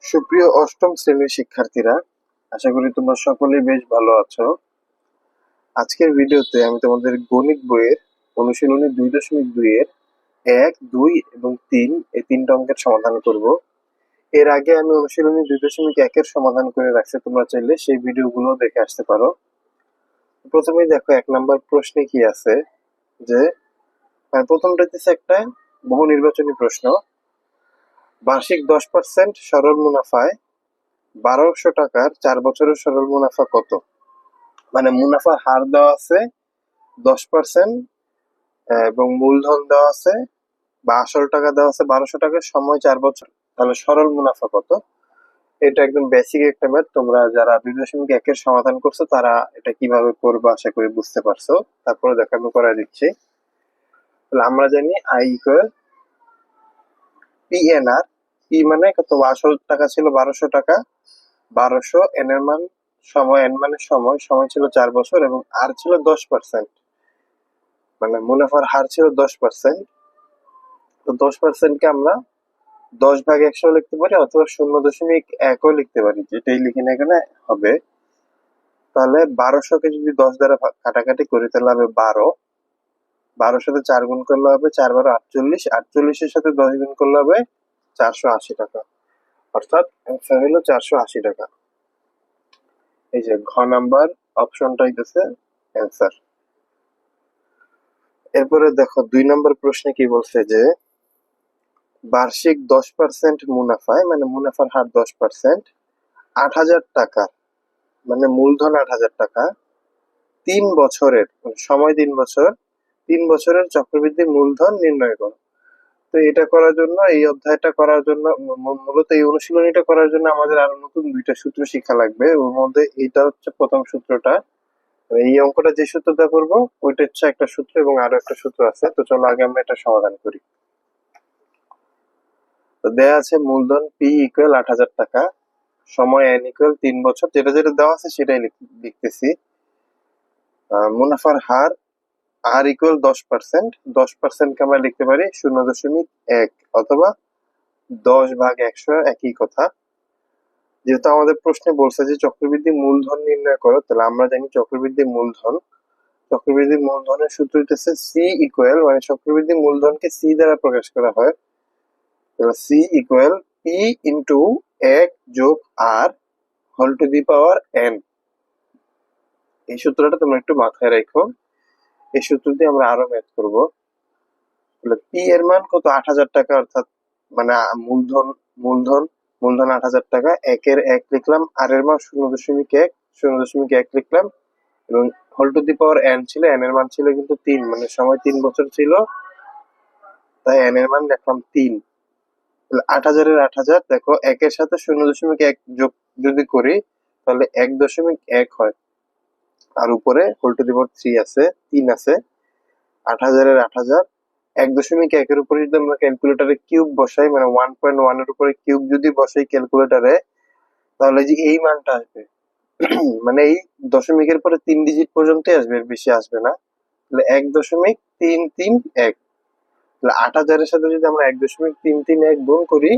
সুপ্রিয় অষ্টম শ্রেণীর শিক্ষার্থীরা, আশা করি তোমরা সকলেই বেশ ভালো আছো। আজকের ভিডিওতে আমি তোমাদের গণিত বইয়ের অনুশীলনী 2.2 এর 1, 2 এবং 3 এই তিনটা অঙ্কের সমাধান করব। এর আগে আমি অনুশীলনী 2.1 এর সমাধান করে রাখছি, তোমরা চাইলে সেই ভিডিওগুলো দেখে আসতে পারো। প্রথমেই দেখো 1 নম্বর প্রশ্নে কি আছে, যে প্রথমটা হচ্ছে একটা বহু নির্বাচনী প্রশ্ন। বার্ষিক 10% সরল মুনাফায় 1200 টাকার 4 বছরের সরল মুনাফা কত? মানে মুনাফার হার দেওয়া আছে 10%, এবং মূলধন দেওয়া আছে বা আসল টাকা দেওয়া আছে 1200 টাকা, সময় 4 বছর। তাহলে সরল মুনাফা কত? এটা একদম বেসিক একটা ম্যাথ। তোমরা যারা 2.1 এর সমাধান করছো তারা এটা কিভাবে করবে আশা করি বুঝতে পারছো। তারপরে দেখো আমি করাই দিচ্ছি। তাহলে আমরা জানি আই ইকুয়াল PNR। পি মানে কত? আসল টাকা ছিল 1200 টাকা, 1200, এন এর মান সময়, এন মানে সময়, সময় ছিল 4 বছর এবং আর ছিল 10%, মানে মুনাফার হার ছিল 10%। তো 10% কে আমরা 10/100 লিখতে পারি, অথবা 0.1ও লিখতে পারি, যেটাই লিখি না এখানে হবে। তাহলে 1200 কে যদি 10 দ্বারা কাটাকাটি করি তাহলে হবে 12। 12 সাথে 4 গুণ করলে হবে 4 12 48, 48 এর সাথে 10 গুণ করলে হবে 480 টাকা, অর্থাৎ অ্যান্সার হলো 480 টাকা। এই যে ঘ নাম্বার অপশনটা হইতেছে অ্যান্সার। এরপরে দেখো 2 নম্বর প্রশ্নে কি বলছে, যে বার্ষিক 10% মুনাফায়, মানে মুনাফার হার 10%, 8,000 টাকা, মানে মূলধন 8,000 টাকা, 3 বছরের, মানে সময় 3 বছর, 3 বছরের চক্রবৃদ্ধি মূলধন নির্ণয় করো। তো এটা করার জন্য, এই অধ্যায়টা করার জন্য, মূলত এই অনুশীলনীটা করার জন্য আমাদের আরো নতুন 2টা সূত্র শিক্ষা লাগবে। ওর মধ্যে এইটা হচ্ছে প্রথম সূত্রটা। এই অঙ্কটা যে সূত্রটা করবো ওইটা হচ্ছে একটা সূত্র, এবং আরো একটা সূত্র আছে। তো চলো আগে আমরা এটা সমাধান করি। তো দেয়া আছে মূলধন পি ইকুয়াল 8,000 টাকা, সময় এন ইকুয়াল 3 বছর, যেটা যেটা দেওয়া আছে সেটাই লিখতেছি। মুনাফার হার আর ইকুয়াল 10%, 10% কে আমরা লিখতে পারি 0.1 অথবা 10/100, একই কথা। যেহেতু আমাদের প্রশ্নে বলছে যে চক্রবৃদ্ধি মূলধন নির্ণয় করো, তাহলে আমরা জানি চক্রবৃদ্ধি মূলধন, চক্রবৃদ্ধি মূলধনের সূত্র হচ্ছে সি ইকুয়াল, মানে চক্রবৃদ্ধি মূলধনকে সি দ্বারা প্রকাশ করা হয়। সি ইকুয়াল পি ইন্টু 1 যোগ আর whole to the power N. এই সূত্রটা তোমরা একটু মাথায় রাখো, এই সূত্র দিয়ে আমরা আরো ম্যাথ করবো। পি এর মান কত? 8,000 টাকা, অর্থাৎ মানে মূলধন, মূলধন মূলধন 8,000 টাকা। 1 এর 1 লিখলাম, আর এর মান 0.1, 0.1 লিখলাম, এবং whole to the power N ছিল, এন এর মান ছিল কিন্তু 3, মানে সময় 3 বছর ছিল, তাই এন এর মান লিখলাম 3। 8,000 এর 8,000, দেখো 1 এর সাথে 0.1 যোগ যদি করি তাহলে 1.1 হয়, আর উপরে হোল টু দি পাওয়ার 3 আছে, 3 আছে। 8,000 এর 8,000, 1.1 এর উপরে যদি আমরা ক্যালকুলেটারে কিউব বসাই, মানে 1.1 এর উপরে কিউব যদি বসাই ক্যালকুলেটারে, তাহলে যে এই মানটা আসবে, মানে এই দশমিকের পরে 3 ডিজিট পর্যন্তই আসবে, এর বেশি আসবে না। তাহলে 1.331, তাহলে 8,000 এর সাথে যদি আমরা 1.331 গুণ করি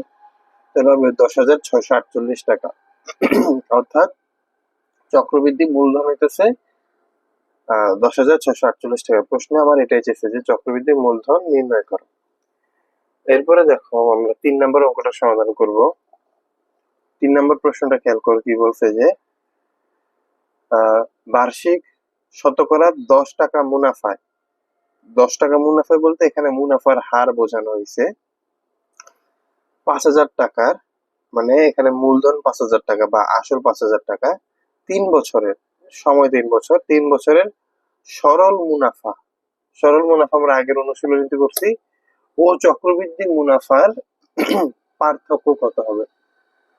তাহলে হবে 10,648 টাকা। অর্থাৎ চক্রবৃদ্ধি মূলধন হইতেছে 10,648 টাকা। প্রশ্নে আমার এটাই চেয়েছে যে চক্রবৃদ্ধি মূলধন নির্ণয় করো। এরপরে দেখো আমরা 3 নম্বর অঙ্কটা সমাধান করব। 3 নম্বর প্রশ্নটা খেয়াল করো, কি বলছে, যে বার্ষিক শতকরা 10 টাকা মুনাফায়, 10 টাকা মুনাফায় বলতে এখানে মুনাফার হার বোঝানো হয়েছে 5,000 টাকার, মানে এখানে মূলধন 5,000 টাকা বা আসল 5,000 টাকা, 3 বছরের, সময় 3 বছর, 3 বছরের সরল মুনাফা। সরল মুনাফা আমরা আগের অনুশীলনীতে করছি। ও চক্রবৃদ্ধি মুনাফার পার্থক্য কত হবে?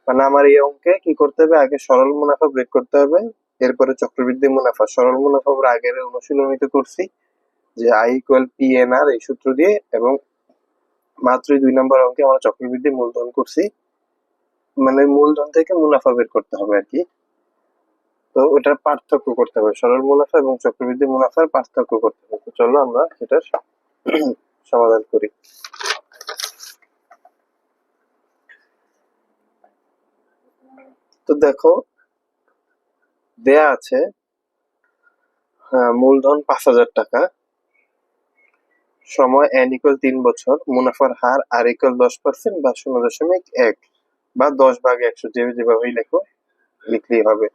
মানে আমার এই অঙ্কে কি করতে হবে, আগে সরল মুনাফা বের করতে হবে, এরপরে চক্রবৃদ্ধি মুনাফা। সরল মুনাফা আমরা আগের অনুশীলনীতে করছি, যে আই ইকুয়াল পি এন আর, এই সূত্র দিয়ে, এবং মাত্রই 2 নম্বর অঙ্কে আমরা চক্রবৃদ্ধি মূলধন করছি, মানে মূলধন থেকে মুনাফা বের করতে হবে আর কি। তো ওটার পার্থক্য করতে হবে, সরল মুনাফা এবং চক্রবৃদ্ধি মুনাফার পার্থক্য করতে হবে। তো চলো আমরা সেটার সমাধান করি। তো দেখো দেয়া আছে মূলধন 5,000 টাকা, সময় n=3 বছর, মুনাফার হার r=10% বা 0.1 বা 10/100, যেভাবেই লেখো লিখলেই হবে।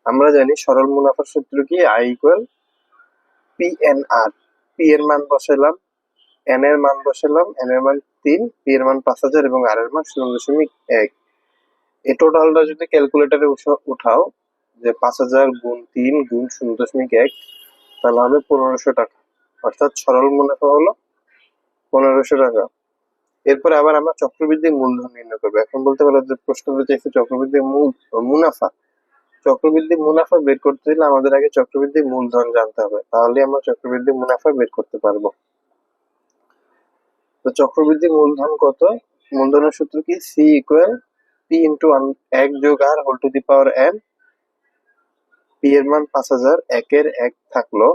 আমরা জানি সরল মুনাফার সূত্র কি, I=PNR। পি এর মান বসালাম, n এর মান বসালাম, n এর মান 3, p এর মান 5,000 এবং r এর মান 0.1। এই টোটালটা যদি ক্যালকুলেটরে উঠাও যে 5,000 গুণ 3 গুণ 0.1, তাহলে হবে 1,500 টাকা। অর্থাৎ সরল মুনাফা হলো 1,500 টাকা। এরপরে আবার আমরা চক্রবৃদ্ধি মূলধন নির্ণয় করবো। এখন বলতে পারো যে প্রশ্নটা চাইছে চক্রবৃদ্ধি মুনাফা। চক্রবৃদ্ধি মুনাফা বের করতে হলে আমাদের আগে চক্রবৃদ্ধি মূলধন জানতে হবে, তাহলে আমরা চক্রবৃদ্ধি মুনাফা বের করতে পারবো। তো চক্রবৃদ্ধি মূলধন কত? মূলধনের সূত্র কি, C=P*1 যোগ r whole to the power n। P এর মান 5,000, 1 থাকলো,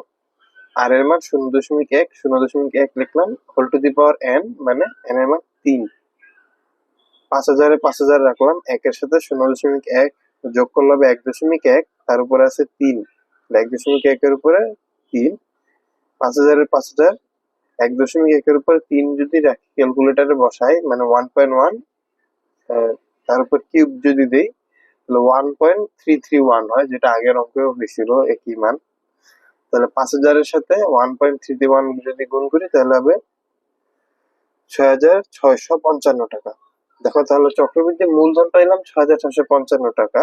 আর এর মান 0.1 লিখলাম, whole to the power n মানে n এর মান 3। 5,000 এ 5,000 রাখলাম, 1 সাথে 0.1 যোগ করলে হবে 1.1, তার উপরে আছে 3, 1.1 এর উপরে 3। 5,000 এর 5,000, 1.1 এর উপরে 3 যদি রাখি ক্যালকুলেটারে বসাই, মানে 1.1, তার উপর কিউব যদি দেই তাহলে 1.331 হয়, যেটা আগের অঙ্কেও হয়েছিল একই মান। তাহলে 5,000 এর সাথে 1.331 যদি গুণ করি তাহলে হবে 6,655 টাকা। দেখো তাহলে চক্রবৃদ্ধি মূলধন পাইলাম 6,655 টাকা,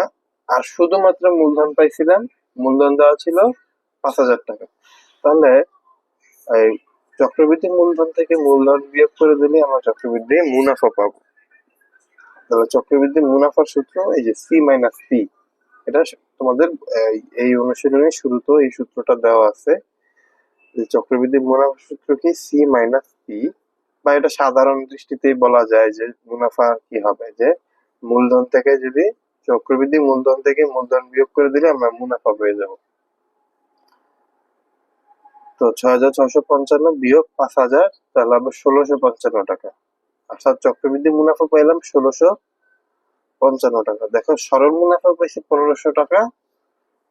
আর শুধুমাত্র মূলধন পাইছিলাম, মূলধন দেওয়া ছিল 5,000 টাকা। তাহলে এই চক্রবৃদ্ধি মূলধন থেকে মূলধন বিয়োগ করে দিলে আমরা চক্রবৃদ্ধি মুনাফা পাবো। তাহলে চক্রবৃদ্ধি মুনাফার সূত্র এই যে C-P। এটা তোমাদের এই অনুশীলনের শুরুতেও এই সূত্রটা দেওয়া আছে যে চক্রবৃদ্ধি মুনাফার সূত্র কি, C-P। বা এটা সাধারণ দৃষ্টিতেই বলা যায় যে মুনাফা কি হবে, যে মূলধন থেকে যদি চক্রবৃদ্ধি মূলধন থেকে মূলধন বিয়োগ করে দিলে আমরা মুনাফা পেয়ে যাব। তো 6,655 বিয়োগ 5,000 তাহলে হবে 1,655 টাকা। অর্থাৎ চক্রবৃদ্ধি মুনাফা পাইলাম 1,655 টাকা। দেখো সরল মুনাফা পাইছি 1,500 টাকা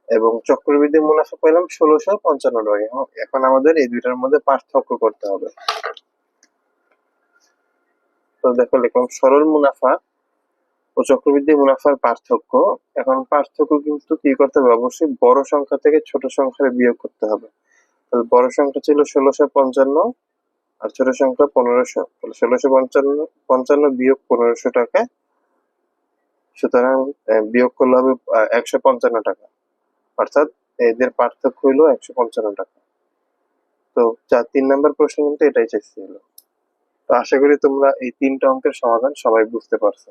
এবং চক্রবৃদ্ধি মুনাফা পাইলাম 1,655 টাকা। এখন আমাদের এই দুইটার মধ্যে পার্থক্য করতে হবে। তো দেখো লিখলাম সরল মুনাফা ও চক্রবৃদ্ধি মুনাফার পার্থক্য। এখন পার্থক্য কিন্তু কি করতে হবে, অবশ্যই বড় সংখ্যা থেকে ছোট সংখ্যায় বিয়োগ করতে হবে। তাহলে বড় সংখ্যা ছিল 1,655 আর ছোট সংখ্যা 1,500, তাহলে 1,655 বিয়োগ 1,500 টাকা, সুতরাং বিয়োগ করলে হবে 155 টাকা। অর্থাৎ এদের পার্থক্য হলো 155 টাকা। তো 3 নম্বর প্রশ্ন কিন্তু এটাই চাইছিল। তো আশা করি তোমরা এই 3টা অঙ্কের সমাধান সবাই বুঝতে পারছো।